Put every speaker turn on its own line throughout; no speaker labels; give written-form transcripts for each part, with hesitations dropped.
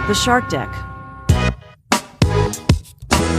The Shark Deck.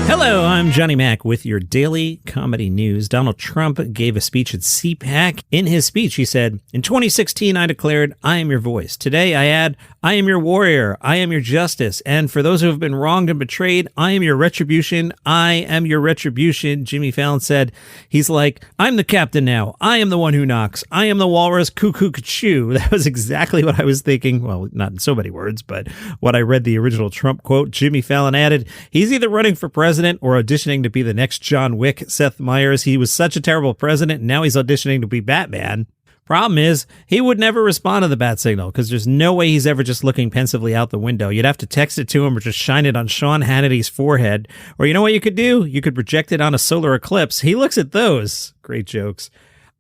Hello, I'm Johnny Mac with your daily comedy news. Donald Trump gave a speech at CPAC. In his speech, he said, "In 2016, I declared, I am your voice. Today, I add, I am your warrior. I am your justice. And for those who have been wronged and betrayed, I am your retribution. I am your retribution." Jimmy Fallon said, he's like, "I'm the captain now. I am the one who knocks. I am the walrus cuckoo-choo." That was exactly what I was thinking. Well, not in so many words, but what I read the original Trump quote. Jimmy Fallon added, "He's either running for president or auditioning to be the next John Wick. Seth Meyers, he was such a terrible president, and now he's auditioning to be Batman." Problem is, he would never respond to the bat signal because there's no way he's ever just looking pensively out the window. You'd have to text it to him or just shine it on Sean Hannity's forehead. Or you know what you could do? You could project it on a solar eclipse. He looks at those. Great jokes.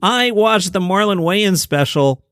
I watched the Marlon Wayans special.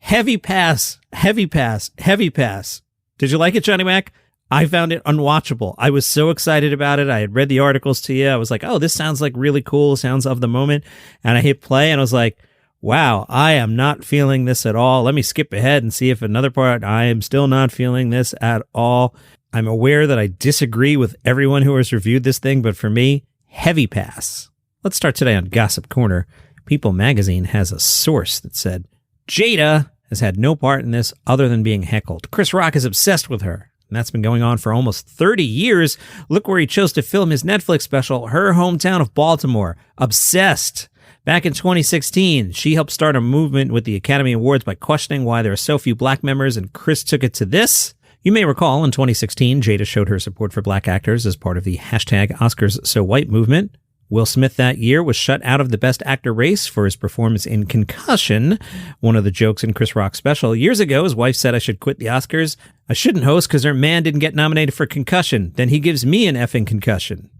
Heavy pass, heavy pass, heavy pass. Did you like it, Johnny Mac? I found it unwatchable. I was so excited about it. I had read the articles to you. I was like, oh, this sounds like really cool. Sounds of the moment. And I hit play and I was like, wow, I am not feeling this at all. Let me skip ahead and see if another part, I am still not feeling this at all. I'm aware that I disagree with everyone who has reviewed this thing, but for me, heavy pass. Let's start today on Gossip Corner. People magazine has a source that said, Jada has had no part in this other than being heckled. Chris Rock is obsessed with her. And that's been going on for almost 30 years. Look where he chose to film his Netflix special, her hometown of Baltimore. Obsessed. Back in 2016, she helped start a movement with the Academy Awards by questioning why there are so few black members, and Chris took it to this. You may recall in 2016, Jada showed her support for black actors as part of the #OscarsSoWhite movement. Will Smith that year was shut out of the Best Actor race for his performance in Concussion, one of the jokes in Chris Rock's special. Years ago, his wife said I should quit the Oscars. I shouldn't host because her man didn't get nominated for Concussion. Then he gives me an effing concussion.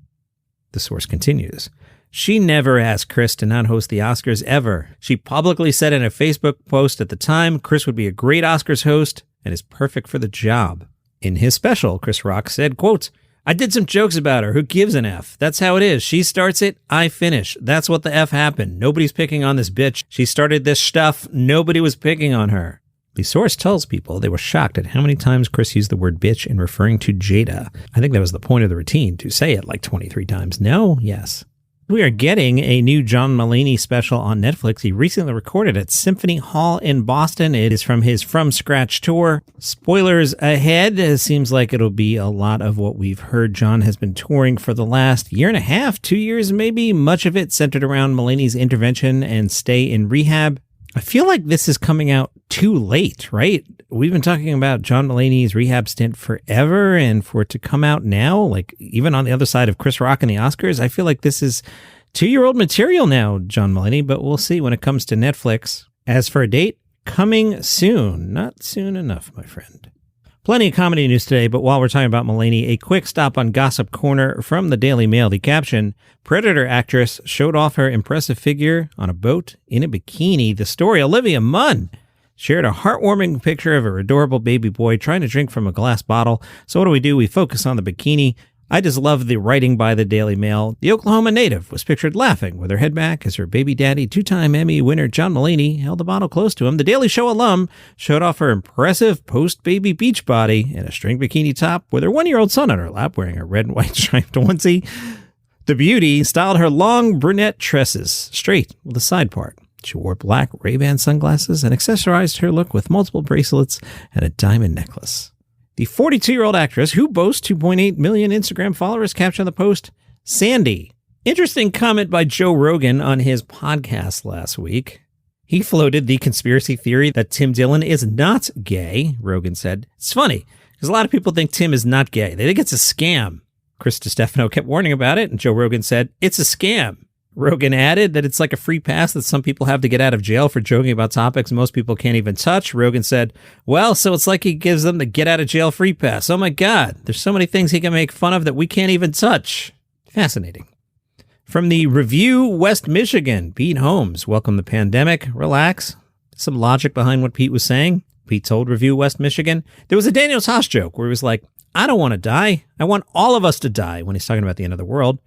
The source continues. She never asked Chris to not host the Oscars ever. She publicly said in a Facebook post at the time, Chris would be a great Oscars host and is perfect for the job. In his special, Chris Rock said, quote, "I did some jokes about her. Who gives an F? That's how it is. She starts it, I finish. That's what the F happened. Nobody's picking on this bitch. She started this stuff. Nobody was picking on her." The source tells people they were shocked at how many times Chris used the word bitch in referring to Jada. I think that was the point of the routine, to say it like 23 times. No? Yes. We are getting a new John Mulaney special on Netflix. He recently recorded at Symphony Hall in Boston. It is from his From Scratch tour. Spoilers ahead. It seems like it'll be a lot of what we've heard. John has been touring for the last year and a half, 2 years maybe. Much of it centered around Mulaney's intervention and stay in rehab. I feel like this is coming out too late, right? We've been talking about John Mulaney's rehab stint forever, and for it to come out now, like even on the other side of Chris Rock and the Oscars, I feel like this is 2-year-old material now, John Mulaney, but we'll see when it comes to Netflix. As for a date, coming soon. Not soon enough, my friend. Plenty of comedy news today, but while we're talking about Mulaney, a quick stop on Gossip Corner from the Daily Mail. The caption, Predator actress showed off her impressive figure on a boat in a bikini. The story, Olivia Munn shared a heartwarming picture of her adorable baby boy trying to drink from a glass bottle. So what do? We focus on the bikini. I just love the writing by the Daily Mail. The Oklahoma native was pictured laughing with her head back as her baby daddy, 2-time Emmy winner John Mulaney, held the bottle close to him. The Daily Show alum showed off her impressive post-baby beach body in a string bikini top with her 1-year-old son on her lap wearing a red and white striped onesie. The beauty styled her long brunette tresses straight with a side part. She wore black Ray-Ban sunglasses and accessorized her look with multiple bracelets and a diamond necklace. The 42-year-old actress, who boasts 2.8 million Instagram followers, captioned the post, Sandy. Interesting comment by Joe Rogan on his podcast last week. He floated the conspiracy theory that Tim Dillon is not gay, Rogan said. It's funny, because a lot of people think Tim is not gay. They think it's a scam. Chris DiStefano kept warning about it, and Joe Rogan said, it's a scam. Rogan added that it's like a free pass that some people have to get out of jail for joking about topics most people can't even touch. Rogan said, well, so it's like he gives them the get out of jail free pass. Oh my God, there's so many things he can make fun of that we can't even touch. Fascinating. From the Review West Michigan, Pete Holmes, welcome the pandemic, relax. Some logic behind what Pete was saying. Pete told Review West Michigan, there was a Daniel Tosh joke where he was like, I don't want to die. I want all of us to die, when he's talking about the end of the world.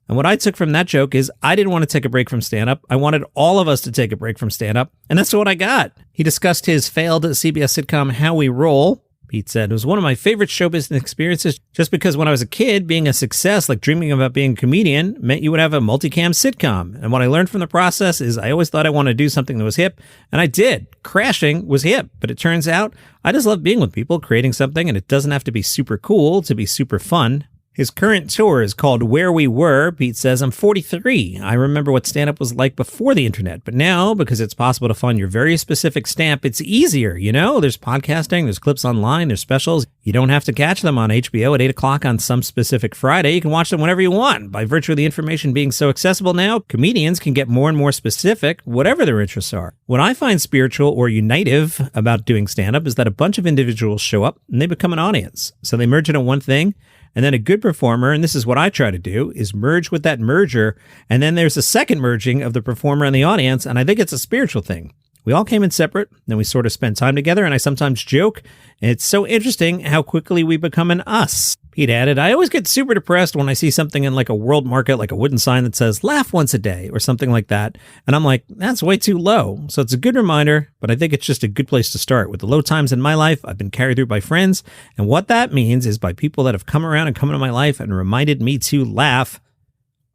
And what I took from that joke is I didn't want to take a break from stand-up. I wanted all of us to take a break from stand-up. And that's what I got. He discussed his failed CBS sitcom How We Roll. Pete said, it was one of my favorite show business experiences just because when I was a kid, being a success, like dreaming about being a comedian, meant you would have a multicam sitcom. And what I learned from the process is I always thought I wanted to do something that was hip, and I did. Crashing was hip, but it turns out I just love being with people, creating something, and it doesn't have to be super cool to be super fun. His current tour is called Where We Were. Pete says, I'm 43. I remember what stand-up was like before the internet, but now, because it's possible to find your very specific stamp, it's easier, you know? There's podcasting, there's clips online, there's specials. You don't have to catch them on HBO at 8 o'clock on some specific Friday. You can watch them whenever you want. By virtue of the information being so accessible now, comedians can get more and more specific, whatever their interests are. What I find spiritual or unitive about doing stand-up is that a bunch of individuals show up and they become an audience. So they merge into one thing. And then a good performer, and this is what I try to do, is merge with that merger. And then there's a second merging of the performer and the audience. And I think it's a spiritual thing. We all came in separate, then we sort of spend time together. And I sometimes joke. It's so interesting how quickly we become an us. Pete added, I always get super depressed when I see something in like a world market, like a wooden sign that says laugh once a day or something like that. And I'm like, that's way too low. So it's a good reminder, but I think it's just a good place to start. With the low times in my life, I've been carried through by friends. And what that means is by people that have come around and come into my life and reminded me to laugh.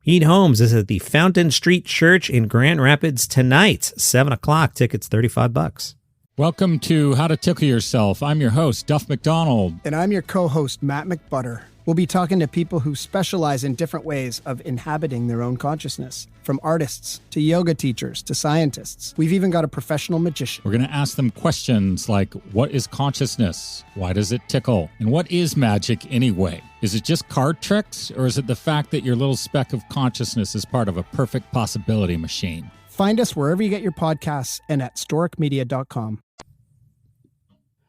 Pete Holmes is at the Fountain Street Church in Grand Rapids tonight, 7 o'clock. Tickets $35.
Welcome to How to Tickle Yourself. I'm your host, Duff McDonald.
And I'm your co-host, Matt McButter. We'll be talking to people who specialize in different ways of inhabiting their own consciousness, from artists to yoga teachers to scientists. We've even got a professional magician.
We're going to ask them questions like, what is consciousness? Why does it tickle? And what is magic anyway? Is it just card tricks, or is it the fact that your little speck of consciousness is part of a perfect possibility machine?
Find us wherever you get your podcasts and at storicmedia.com.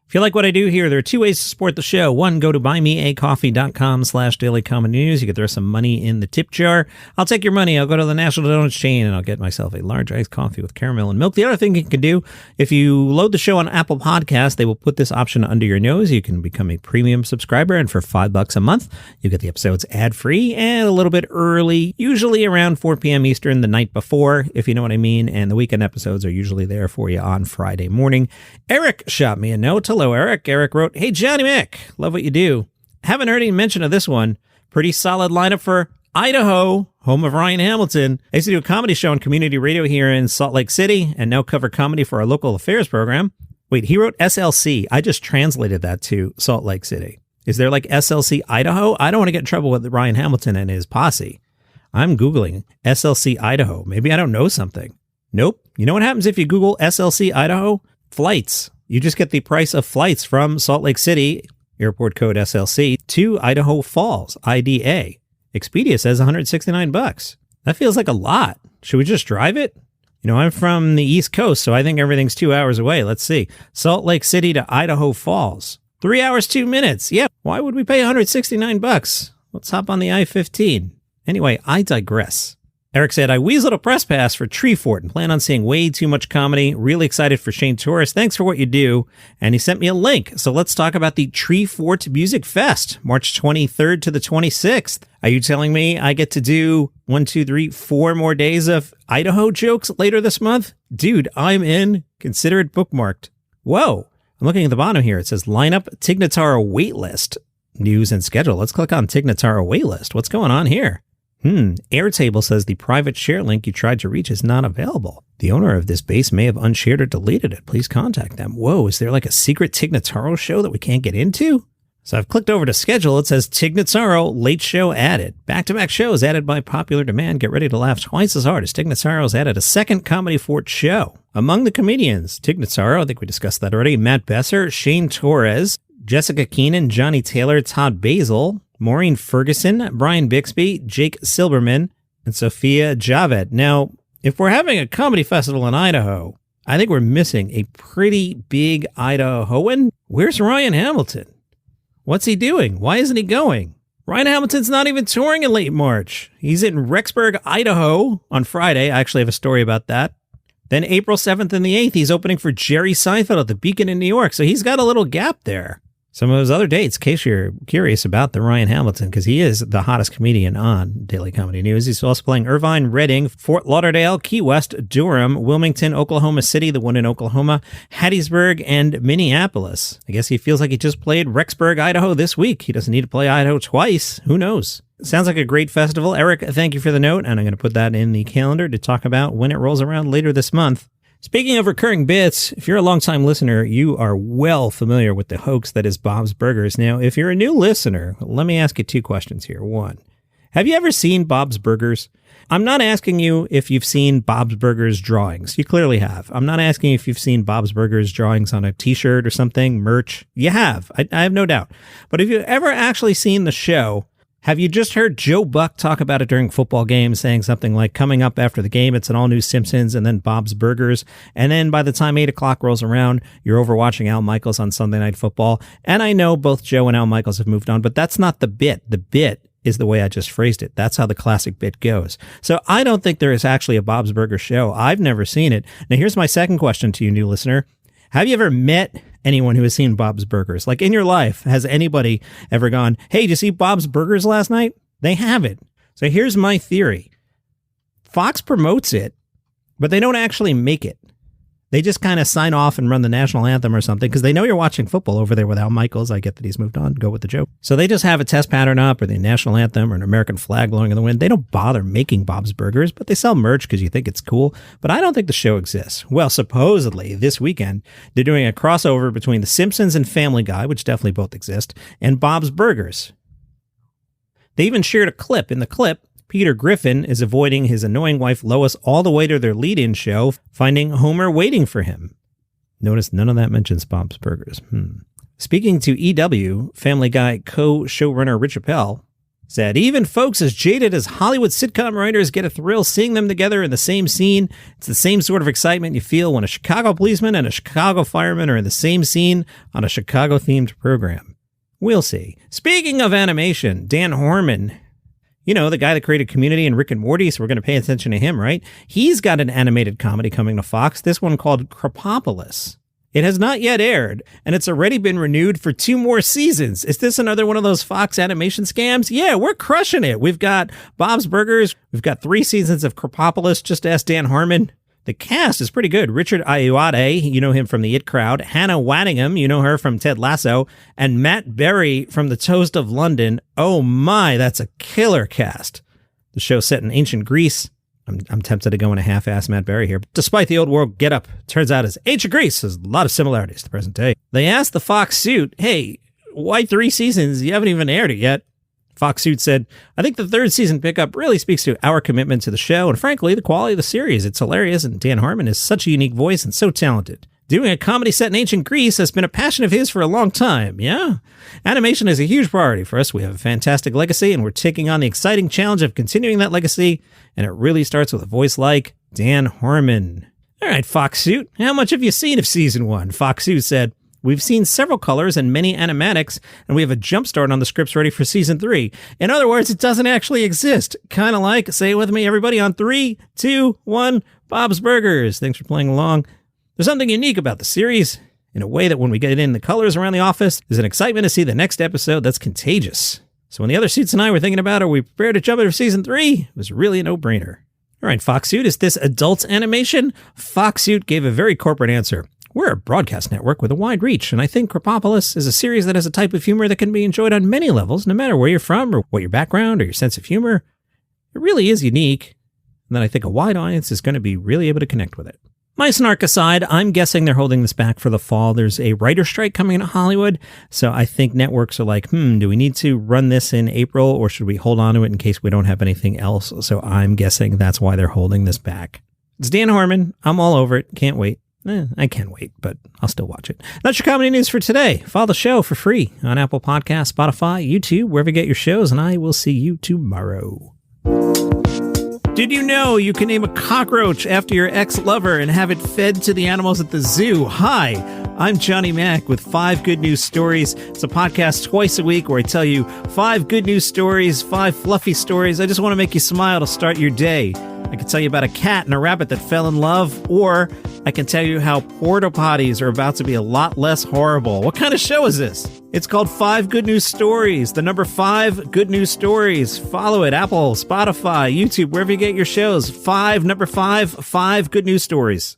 If you like what I do here, there are two ways to support the show. One, go to buymeacoffee.com/dailycommon-news. You can throw some money in the tip jar. I'll take your money. I'll go to the National Donuts chain and I'll get myself a large iced coffee with caramel and milk. The other thing you can do, if you load the show on Apple Podcasts, they will put this option under your nose. You can become a premium subscriber, and for $5 a month, you get the episodes ad-free and a little bit early, usually around 4 p.m. Eastern the night before, if you know what I mean. And the weekend episodes are usually there for you on Friday morning. Eric shot me a note. Hello, Eric. Eric wrote, hey, Johnny Mac, love what you do. Haven't heard any mention of this one. Pretty solid lineup for Idaho, home of Ryan Hamilton. I used to do a comedy show on community radio here in Salt Lake City and now cover comedy for our local affairs program. Wait, he wrote SLC. I just translated that to Salt Lake City. Is there like SLC Idaho? I don't want to get in trouble with Ryan Hamilton and his posse. I'm Googling SLC Idaho. Maybe I don't know something. Nope. You know what happens if you Google SLC Idaho? Flights. You just get the price of flights from Salt Lake City, airport code SLC, to Idaho Falls, IDA. Expedia says $169. That feels like a lot. Should we just drive it? You know, I'm from the East Coast, so I think everything's 2 hours away. Let's see. Salt Lake City to Idaho Falls. 3 hours, 2 minutes. Yeah, why would we pay $169? Let's hop on the I-15. Anyway, I digress. Eric said, I weaseled a press pass for Treefort and plan on seeing way too much comedy. Really excited for Shane Torres. Thanks for what you do. And he sent me a link. So let's talk about the Treefort Music Fest, March 23rd to the 26th. Are you telling me I get to do 4 more days of Idaho jokes later this month? Dude, I'm in. Consider it bookmarked. Whoa. I'm looking at the bottom here. It says lineup Tig Notaro waitlist. News and schedule. Let's click on Tig Notaro waitlist. What's going on here? Airtable says the private share link you tried to reach is not available. The owner of this base may have unshared or deleted it. Please contact them. Whoa, is there like a secret Tig Notaro show that we can't get into? So I've clicked over to schedule. It says Tig Notaro late show added. Back-to-back shows added by popular demand. Get ready to laugh twice as hard as Tig Notaro's added a second Comedy Fort show. Among the comedians, Tig Notaro, I think we discussed that already, Matt Besser, Shane Torres, Jessica Keenan, Johnny Taylor, Todd Basil, Maureen Ferguson, Brian Bixby, Jake Silberman, and Sophia Javed. Now, if we're having a comedy festival in Idaho, I think we're missing a pretty big Idahoan. Where's Ryan Hamilton? What's he doing? Why isn't he going? Ryan Hamilton's not even touring in late March. He's in Rexburg, Idaho on Friday. I actually have a story about that. Then April 7th and the 8th, he's opening for Jerry Seinfeld at the Beacon in New York. So he's got a little gap there. Some of his other dates, in case you're curious about the Ryan Hamilton, because he is the hottest comedian on Daily Comedy News. He's also playing Irvine, Redding, Fort Lauderdale, Key West, Durham, Wilmington, Oklahoma City, the one in Oklahoma, Hattiesburg, and Minneapolis. I guess he feels like he just played Rexburg, Idaho this week. He doesn't need to play Idaho twice. Who knows? Sounds like a great festival. Eric, thank you for the note, and I'm going to put that in the calendar to talk about when it rolls around later this month. Speaking of recurring bits, if you're a longtime listener, you are well familiar with the hoax that is Bob's Burgers. Now, if you're a new listener, let me ask you 2 questions here. 1, have you ever seen Bob's Burgers? I'm not asking you if you've seen Bob's Burgers drawings. You clearly have. I'm not asking if you've seen Bob's Burgers drawings on a t-shirt or something, merch. You have. I have no doubt. But have you ever actually seen the show? Have you just heard Joe Buck talk about it during football games, saying something like, coming up after the game, it's an all-new Simpsons and then Bob's Burgers. And then by the time 8 o'clock rolls around, you're over watching Al Michaels on Sunday Night Football. And I know both Joe and Al Michaels have moved on, but that's not the bit. The bit is the way I just phrased it. That's how the classic bit goes. So I don't think there is actually a Bob's Burgers show. I've never seen it. Now, here's my second question to you, new listener. Have you ever met anyone who has seen Bob's Burgers? Like in your life, has anybody ever gone, hey, did you see Bob's Burgers last night? They haven't. So here's my theory. Fox promotes it, but they don't actually make it. They just kind of sign off and run the national anthem or something because they know you're watching football over there with Al Michaels. I get that he's moved on. Go with the joke. So they just have a test pattern up or the national anthem or an American flag blowing in the wind. They don't bother making Bob's Burgers, but they sell merch because you think it's cool. But I don't think the show exists. Well, supposedly this weekend, they're doing a crossover between The Simpsons and Family Guy, which definitely both exist, and Bob's Burgers. They even shared a clip. In the clip, Peter Griffin is avoiding his annoying wife Lois all the way to their lead-in show, finding Homer waiting for him. Notice none of that mentions Bob's Burgers. Speaking to EW, Family Guy co-showrunner Rich Appel said, even folks as jaded as Hollywood sitcom writers get a thrill seeing them together in the same scene. It's the same sort of excitement you feel when a Chicago policeman and a Chicago fireman are in the same scene on a Chicago-themed program. We'll see. Speaking of animation, Dan Harmon, you know, the guy that created Community and Rick and Morty, so we're going to pay attention to him, right? He's got an animated comedy coming to Fox, this one called Krapopolis. It has not yet aired, and it's already been renewed for 2 more seasons. Is this another one of those Fox animation scams? Yeah, we're crushing it. We've got Bob's Burgers. We've got 3 seasons of Krapopolis. Just ask Dan Harmon. The cast is pretty good. Richard Ayoade, you know him from the It Crowd. Hannah Waddingham, you know her from Ted Lasso. And Matt Berry from The Toast of London. Oh my, that's a killer cast. The show's set in ancient Greece. I'm tempted to go in a half-ass Matt Berry here. But despite the old world get-up, turns out it's ancient Greece. There's a lot of similarities to the present day. They asked the Fox suit, hey, why 3 seasons? You haven't even aired it yet. Fox Suit said, I think the 3rd season pickup really speaks to our commitment to the show and, frankly, the quality of the series. It's hilarious, and Dan Harmon is such a unique voice and so talented. Doing a comedy set in ancient Greece has been a passion of his for a long time, yeah? Animation is a huge priority for us. We have a fantastic legacy, and we're taking on the exciting challenge of continuing that legacy, and it really starts with a voice like Dan Harmon. All right, Fox Suit, how much have you seen of Season 1? Fox Suit said, we've seen several colors and many animatics, and we have a jump start on the scripts ready for Season 3. In other words, it doesn't actually exist. Kind of like, say it with me, everybody, on 3, 2, 1, Bob's Burgers. Thanks for playing along. There's something unique about the series, in a way that when we get in the colors around the office, there's an excitement to see the next episode that's contagious. So when the other suits and I were thinking about, are we prepared to jump into Season 3? It was really a no-brainer. All right, Fox Suit, is this adult animation? Fox Suit gave a very corporate answer. We're a broadcast network with a wide reach, and I think Krapopolis is a series that has a type of humor that can be enjoyed on many levels, no matter where you're from or what your background or your sense of humor. It really is unique, and then I think a wide audience is going to be really able to connect with it. My snark aside, I'm guessing they're holding this back for the fall. There's a writer strike coming to Hollywood, so I think networks are like, do we need to run this in April, or should we hold on to it in case we don't have anything else? So I'm guessing that's why they're holding this back. It's Dan Harmon. I'm all over it. Can't wait. I can't wait, but I'll still watch it. That's your comedy news for today. Follow the show for free on Apple Podcasts, Spotify, YouTube, wherever you get your shows, and I will see you tomorrow. Did you know you can name a cockroach after your ex-lover and have it fed to the animals at the zoo? Hi, I'm Johnny Mac with 5 Good News Stories. It's a podcast twice a week where I tell you 5 good news stories, 5 fluffy stories. I just want to make you smile to start your day. I could tell you about a cat and a rabbit that fell in love, or I can tell you how porta potties are about to be a lot less horrible. What kind of show is this? It's called 5 Good News Stories. The number 5 Good News Stories. Follow it. Apple, Spotify, YouTube, wherever you get your shows. 5 Good News Stories.